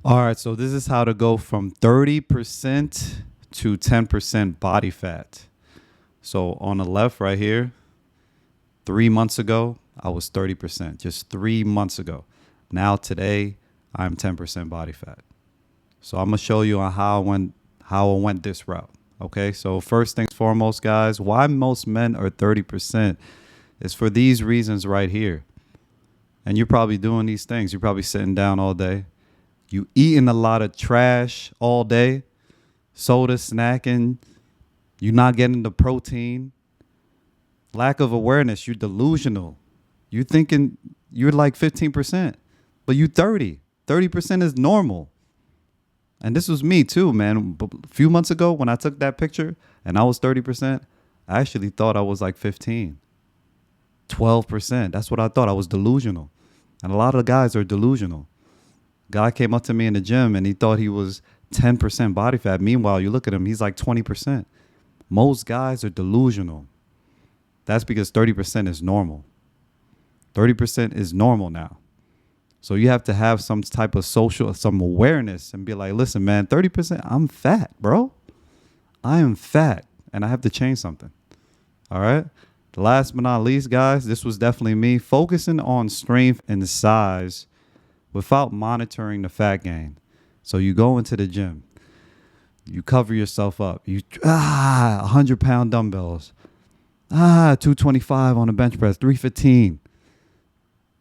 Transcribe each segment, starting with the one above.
All right, so this is how to go from 30% to 10% body fat. So on the left right here, 3 months ago, I was 30%, just 3 months ago. Now today, I'm 10% body fat. So I'm gonna show you on how I went this route. Okay, so first things foremost, guys, why most men are 30% is for these reasons right here. And you're probably doing these things. You're probably sitting down all day. You eating a lot of trash all day, soda, snacking. You're not getting the protein. Lack of awareness. You're delusional. You're thinking you're like 15%, but you 30. 30% is normal. And this was me too, man. A few months ago when I took that picture and I was 30%, I actually thought I was like 15, 12%. That's what I thought. I was delusional. And a lot of guys are delusional. Guy came up to me in the gym and he thought he was 10% body fat. Meanwhile, you look at him, he's like 20%. Most guys are delusional. That's because 30% is normal. 30% is normal now. So you have to have some type of some awareness and be like, listen, man, 30%, I'm fat, bro. I am fat and I have to change something. All right. Last but not least, guys, this was definitely me focusing on strength and size without monitoring the fat gain. So you go into the gym, you cover yourself up, 100-pound dumbbells, 225 on the bench press, 315.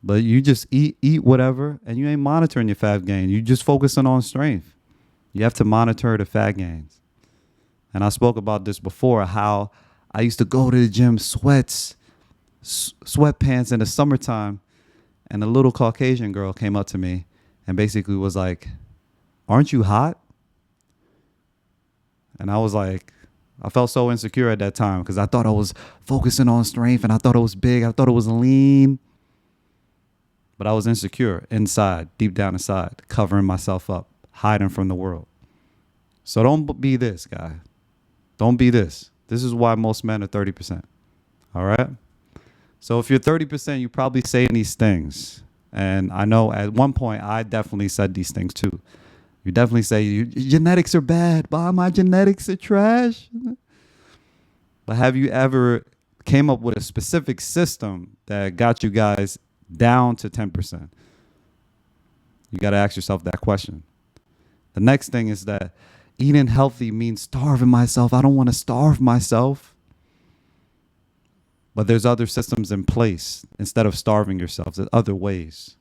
But you just eat whatever, and you ain't monitoring your fat gain. You just focusing on strength. You have to monitor the fat gains. And I spoke about this before, how I used to go to the gym, sweatpants in the summertime, and a little Caucasian girl came up to me and basically was like, "Aren't you hot?" And I was like, I felt so insecure at that time because I thought I was focusing on strength and I thought it was big. I thought it was lean. But I was insecure inside, deep down inside, covering myself up, hiding from the world. So don't be this guy. Don't be this. This is why most men are 30%. All right? So if you're 30%, you're probably saying these things. And I know at one point, I definitely said these things too. You definitely say, your genetics are bad. Bob, my genetics are trash. But have you ever came up with a specific system that got you guys down to 10%? You got to ask yourself that question. The next thing is that eating healthy means starving myself. I don't want to starve myself. But there's other systems in place instead of starving yourself. There's other ways.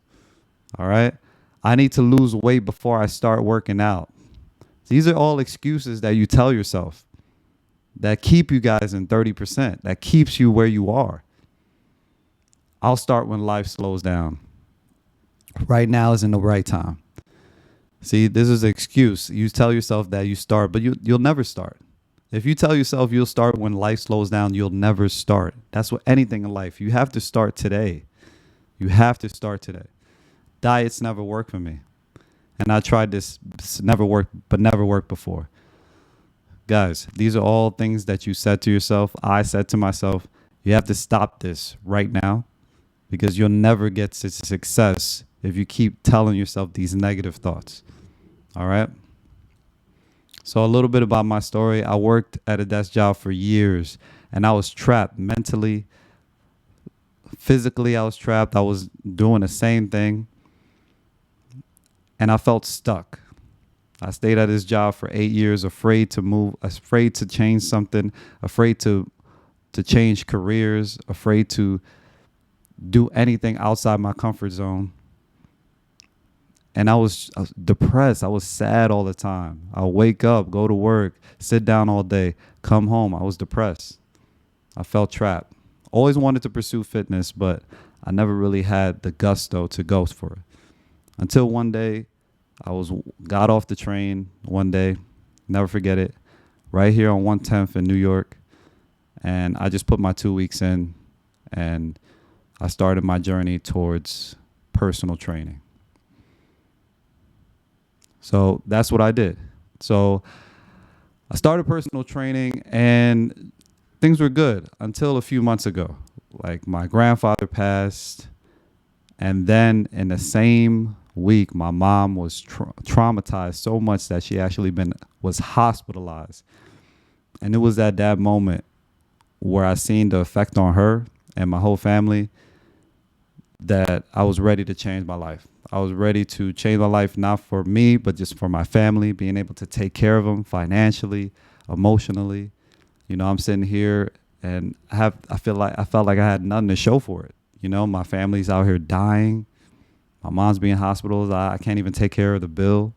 All right? I need to lose weight before I start working out. These are all excuses that you tell yourself that keep you guys in 30%, that keeps you where you are. I'll start when life slows down. Right now isn't the right time. See, this is an excuse. You tell yourself that you start, but you'll never start. If you tell yourself you'll start when life slows down, you'll never start. That's what anything in life. You have to start today. You have to start today. Diets never work for me. And I tried this, never worked before. Guys, these are all things that you said to yourself. I said to myself, you have to stop this right now because you'll never get to success if you keep telling yourself these negative thoughts. All right? So a little bit about my story. I worked at a desk job for years and I was trapped mentally. Physically, I was trapped. I was doing the same thing. And I felt stuck. I stayed at this job for 8 years, afraid to move, afraid to change something, afraid to change careers, afraid to do anything outside my comfort zone. And I was depressed. I was sad all the time. I would wake up, go to work, sit down all day, come home. I was depressed. I felt trapped. Always wanted to pursue fitness, but I never really had the gusto to go for it. Until one day, got off the train one day, never forget it, right here on 110th in New York. And I just put my 2 weeks in and I started my journey towards personal training. So that's what I did. So I started personal training and things were good until a few months ago. Like my grandfather passed. And then in the same week, my mom was traumatized so much that she actually was hospitalized. And it was at that moment where I seen the effect on her and my whole family that I was ready to change my life. I was ready to change my life, not for me, but just for my family, being able to take care of them financially, emotionally. I'm sitting here and I felt like I had nothing to show for it. My family's out here dying. My mom's being hospitalized. I can't even take care of the bill.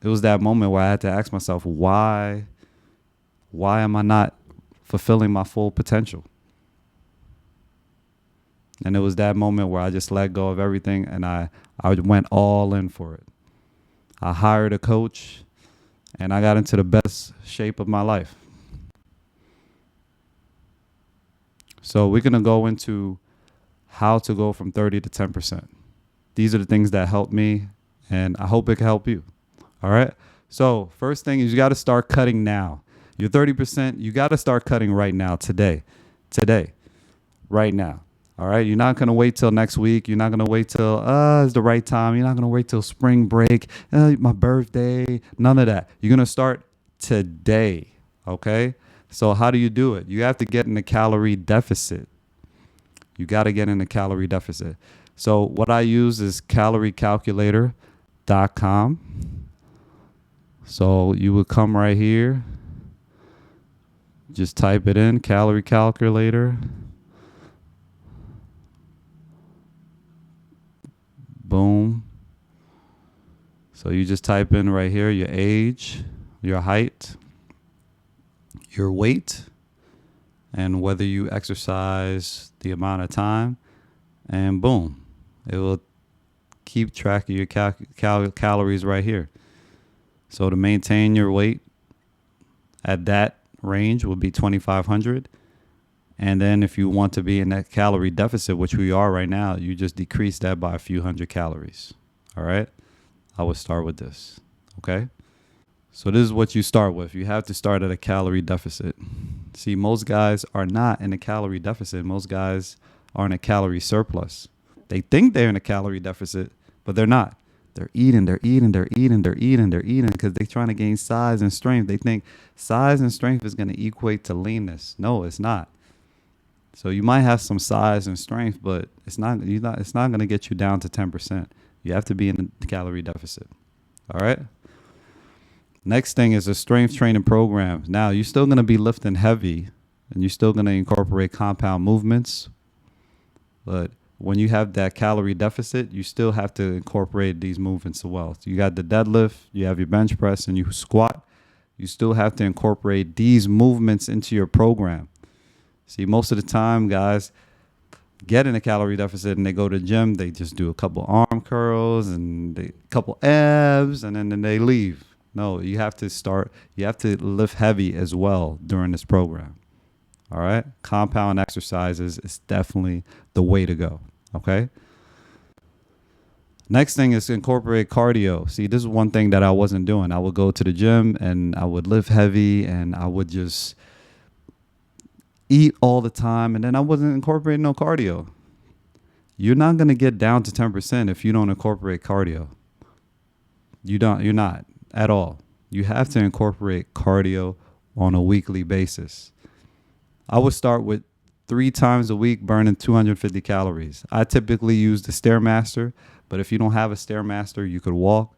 It was that moment where I had to ask myself, why am I not fulfilling my full potential? And it was that moment where I just let go of everything and I went all in for it. I hired a coach and I got into the best shape of my life. So we're going to go into how to go from 30 to 10%. These are the things that helped me, and I hope it can help you. All right? So first thing is you got to start cutting now. You're 30%, you got to start cutting right now, today, right now. All right? You're not going to wait till next week. You're not going to wait till, it's the right time. You're not going to wait till spring break, my birthday, none of that. You're going to start today, okay? So how do you do it? You have to get in a calorie deficit. You got to get in a calorie deficit. So what I use is caloriecalculator.com. So you would come right here. Just type it in, calorie calculator. Boom. So you just type in right here your age, your height, your weight, and whether you exercise the amount of time, and boom, it will keep track of your calories right here. So to maintain your weight at that range will be 2,500. And then if you want to be in that calorie deficit, which we are right now, you just decrease that by a few hundred calories. All right. I would start with this. Okay. So this is what you start with. You have to start at a calorie deficit. See, most guys are not in a calorie deficit. Most guys are in a calorie surplus. They think they're in a calorie deficit, but they're not. They're eating because they're trying to gain size and strength. They think size and strength is going to equate to leanness. No, it's not. So you might have some size and strength, but it's not going to get you down to 10%. You have to be in a calorie deficit. All right? Next thing is a strength training program. Now, you're still going to be lifting heavy and you're still going to incorporate compound movements. But when you have that calorie deficit, you still have to incorporate these movements as well. So you got the deadlift, you have your bench press, and you squat. You still have to incorporate these movements into your program. See, most of the time, guys get in a calorie deficit and they go to the gym. They just do a couple arm curls and a couple abs, and then they leave. No, you have to lift heavy as well during this program. All right? Compound exercises is definitely the way to go. Okay? Next thing is incorporate cardio. See, this is one thing that I wasn't doing. I would go to the gym and I would lift heavy and I would just eat all the time, and then I wasn't incorporating no cardio. You're not going to get down to 10% if you don't incorporate cardio. You're not at all. You have to incorporate cardio on a weekly basis. I would start with 3 times a week burning 250 calories. I typically use the Stairmaster, but if you don't have a Stairmaster, you could walk.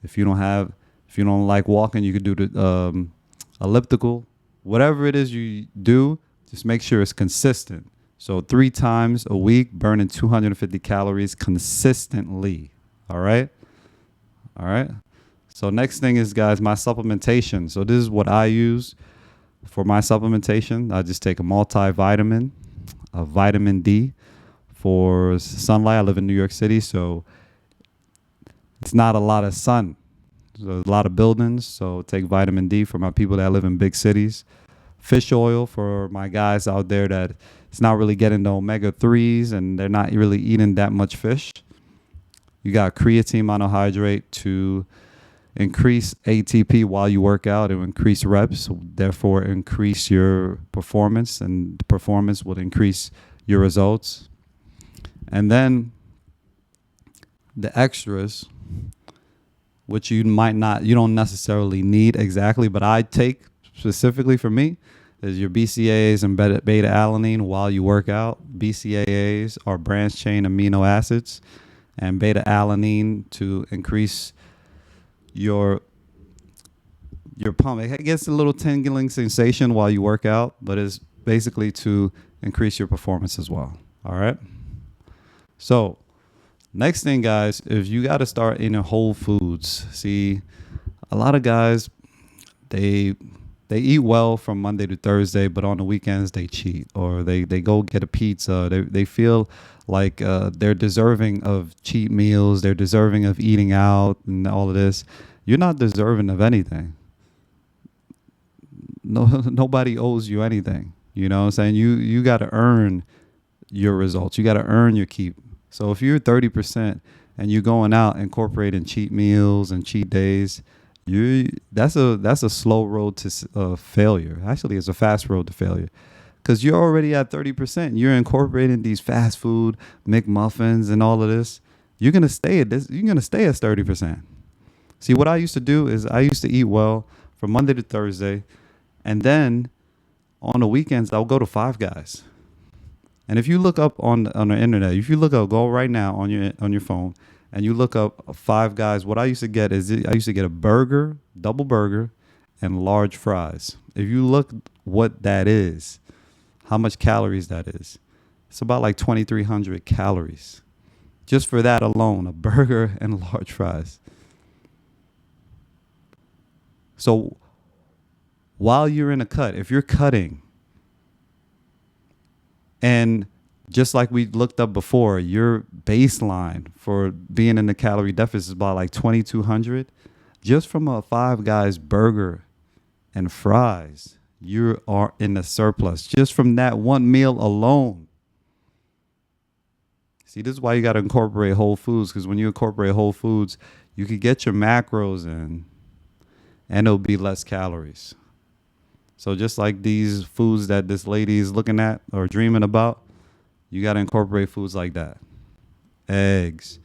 If you don't like walking, you could do the elliptical. Whatever it is you do, just make sure it's consistent. So 3 times a week, burning 250 calories consistently. All right? All right? So next thing is, guys, my supplementation. So this is what I use for my supplementation. I just take a multivitamin, a vitamin D for sunlight. I live in New York City, so it's not a lot of sun. There's a lot of buildings, so take vitamin D for my people that live in big cities. Fish oil for my guys out there that it's not really getting the omega-3s and they're not really eating that much fish. You got creatine monohydrate to increase ATP while you work out and increase reps, therefore increase your performance, and performance will increase your results. And then the extras, which you don't necessarily need exactly, but I take specifically for me, is your BCAAs and beta alanine while you work out. BCAAs are branched chain amino acids, and beta alanine to increase your pump. It gets a little tingling sensation while you work out, but it's basically to increase your performance as well. All right. So next thing, guys, is you got to start eating whole foods. See, a lot of guys, they eat well from Monday to Thursday, but on the weekends they cheat, or they go get a pizza. They feel like they're deserving of cheat meals. They're deserving of eating out and all of this. You're not deserving of anything. Nobody owes you anything. You know what I'm saying? You got to earn your results. You got to earn your keep. So if you're 30% and you're going out incorporating cheat meals and cheat days, that's a slow road to failure. Actually, it's a fast road to failure, because you're already at 30%. You're incorporating these fast food McMuffins and all of this. You're gonna stay at this. You're gonna stay at 30%. See, what I used to do is I used to eat well from Monday to Thursday, and then on the weekends I'll go to Five Guys. And if you look up on the internet, if you go right now on your phone, and you look up Five Guys, what I used to get is I used to get a burger, double burger, and large fries. If you look what that is, how much calories that is, it's about like 2,300 calories. Just for that alone, a burger and large fries. So while you're in a cut, if you're cutting, and just like we looked up before, your baseline for being in the calorie deficit is about like 2,200. Just from a Five Guys burger and fries, you are in the surplus. Just from that one meal alone. See, this is why you got to incorporate whole foods, because when you incorporate whole foods, you can get your macros in, and it'll be less calories. So just like these foods that this lady is looking at or dreaming about, you got to incorporate foods like that. Eggs,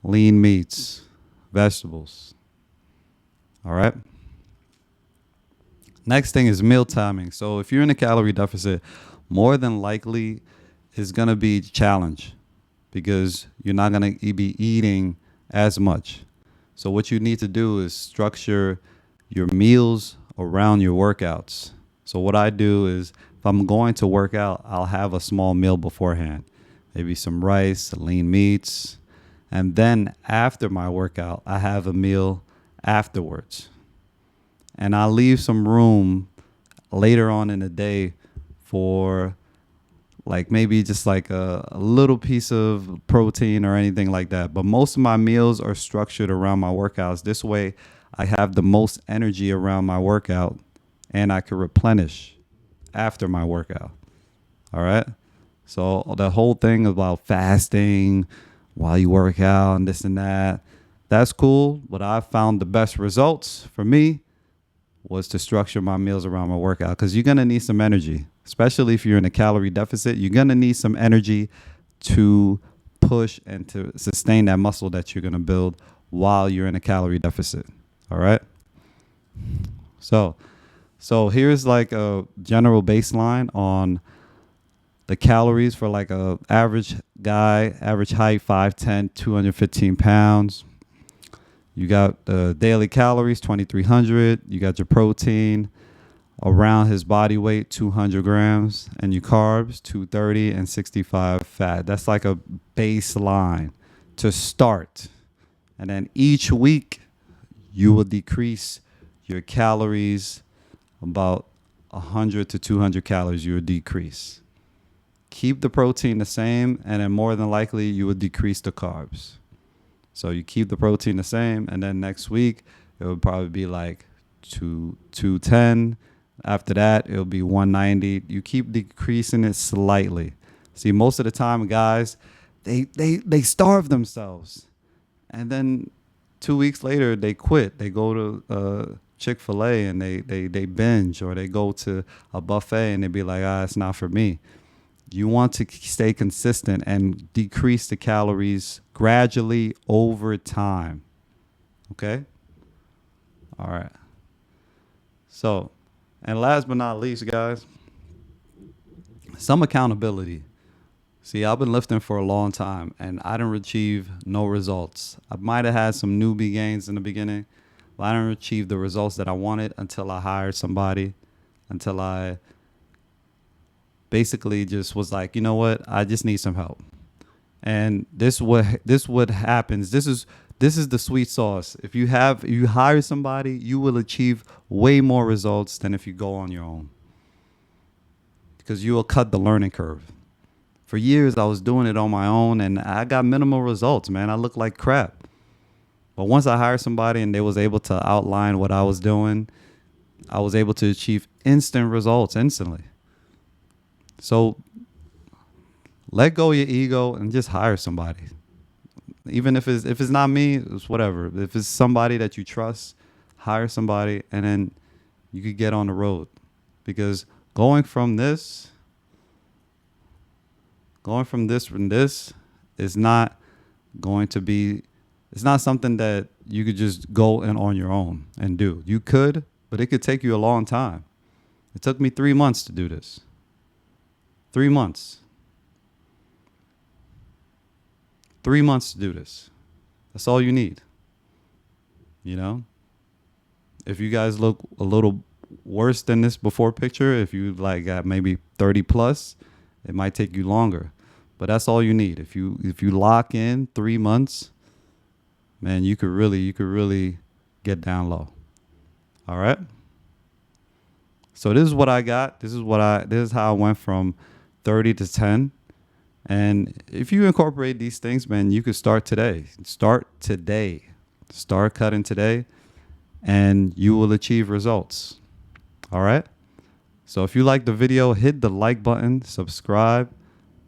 lean meats, vegetables. All right. Next thing is meal timing. So if you're in a calorie deficit, more than likely it's going to be a challenge, because you're not going to be eating as much. So what you need to do is structure your meals around your workouts. So what I do is, if I'm going to work out, I'll have a small meal beforehand, maybe some rice, lean meats, and then after my workout, I have a meal afterwards. And I'll leave some room later on in the day for like maybe just like a little piece of protein or anything like that. But most of my meals are structured around my workouts. This way, I have the most energy around my workout, and I can replenish after my workout. All right. So the whole thing about fasting while you work out and this and that, that's cool. But I found the best results for me was to structure my meals around my workout, because you're going to need some energy, especially if you're in a calorie deficit. You're going to need some energy to push and to sustain that muscle that you're going to build while you're in a calorie deficit. All right. So here's like a general baseline on the calories for like a average guy, average height, 5'10", 215 pounds. You got the daily calories, 2,300. You got your protein around his body weight, 200 grams, and your carbs, 230 and 65 fat. That's like a baseline to start. And then each week, you will decrease your calories about 100 to 200 calories. You will decrease. Keep the protein the same, and then more than likely you will decrease the carbs. So you keep the protein the same, and then next week it would probably be like 210. After that, it'll be 190. You keep decreasing it slightly. See, most of the time, guys, they starve themselves, and then 2 weeks later, they quit. They go to Chick-fil-A and they binge, or they go to a buffet and they be like, it's not for me. You want to stay consistent and decrease the calories gradually over time. Okay? All right. So, and last but not least, guys, some accountability. See, I've been lifting for a long time and I didn't achieve no results. I might have had some newbie gains in the beginning, but I didn't achieve the results that I wanted until I hired somebody, until I basically just was like, you know what, I just need some help. And this what happens. This is the sweet sauce. If you hire somebody, you will achieve way more results than if you go on your own, because you will cut the learning curve. For years, I was doing it on my own, and I got minimal results, man. I looked like crap. But once I hired somebody and they was able to outline what I was doing, I was able to achieve instant results instantly. So let go of your ego and just hire somebody. Even if it's not me, it's whatever. If it's somebody that you trust, hire somebody, and then you could get on the road. Because going from this is not going to be, it's not something that you could just go and on your own and do. You could, but it could take you a long time. It took me 3 months to do this. 3 months. 3 months to do this. That's all you need. You know? If you guys look a little worse than this before picture, if you like got maybe 30 plus, it might take you longer. But that's all you need. If you lock in 3 months, man, you could really get down low. All right? So this is what I got. This is how I went from 30 to 10. And if you incorporate these things, man, you could start today. Start today. Start cutting today, and you will achieve results. All right? So if you like the video, hit the like button, subscribe,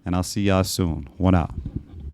and I'll see y'all soon. One out.